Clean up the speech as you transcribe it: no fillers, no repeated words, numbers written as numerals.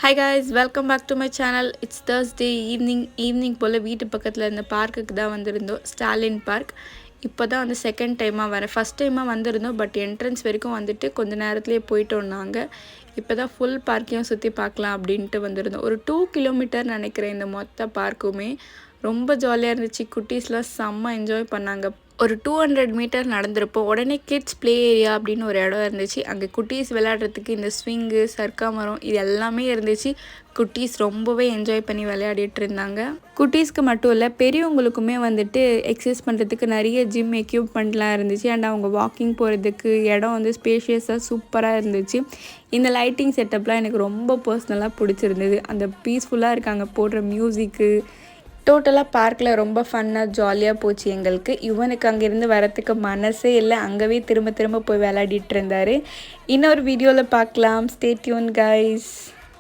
Hi guys, welcome back to my channel. It's Thursday evening போல் வீட்டு பக்கத்தில் இருந்த பார்க்குக்கு தான் வந்திருந்தோம். ஸ்டாலின் பார்க். இப்போ தான் வந்து செகண்ட் டைமாக வரேன். ஃபஸ்ட் டைமாக வந்திருந்தோம், பட் என்ட்ரன்ஸ் வரைக்கும் வந்துட்டு கொஞ்ச நேரத்துலேயே போயிட்டோம் நாங்கள். இப்போ தான் ஃபுல் பார்க்கையும் சுற்றி பார்க்கலாம் அப்படின்ட்டு வந்திருந்தோம். ஒரு 2 கிலோமீட்டர் நினைக்கிறேன் இந்த மொத்த பார்க்குமே. ரொம்ப ஜாலியாக இருந்துச்சு. குட்டீஸ்லாம் செம்ம என்ஜாய் பண்ணாங்க. ஒரு 200 மீட்டர் நடந்திருப்போம். உடனே கிட்ஸ் ப்ளே ஏரியா அப்படின்னு ஒரு இடம் இருந்துச்சு. அங்கே குட்டீஸ் விளையாடுறதுக்கு இந்த ஸ்விங்கு, சர்க்கா மரம் இது எல்லாமே இருந்துச்சு. குட்டீஸ் ரொம்பவே என்ஜாய் பண்ணி விளையாடிட்டு இருந்தாங்க. குட்டீஸ்க்கு மட்டும் இல்லை, பெரியவங்களுக்குமே வந்துட்டு எக்ஸசைஸ் பண்ணுறதுக்கு நிறைய ஜிம் எக்யூப்மெண்ட்லாம் இருந்துச்சு. அண்ட் அவங்க வாக்கிங் போகிறதுக்கு இடம் வந்து ஸ்பேஷியஸாக சூப்பராக இருந்துச்சு. இந்த லைட்டிங் செட்டப்லாம் எனக்கு ரொம்ப பர்சனலாக பிடிச்சிருந்தது. அந்த பீஸ்ஃபுல்லாக இருக்காங்க போடுற மியூசிக்கு. டோட்டலாக பார்க்கில் ரொம்ப ஃபன்னாக ஜாலியாக போச்சு எங்களுக்கு. இவனுக்கு அங்கேருந்து வரத்துக்கு மனசே இல்லை, அங்கேவே திரும்ப திரும்ப போய் விளையாடிட்டு இருந்தார். இன்னொரு வீடியோவில் பார்க்கலாம். Stay tune guys.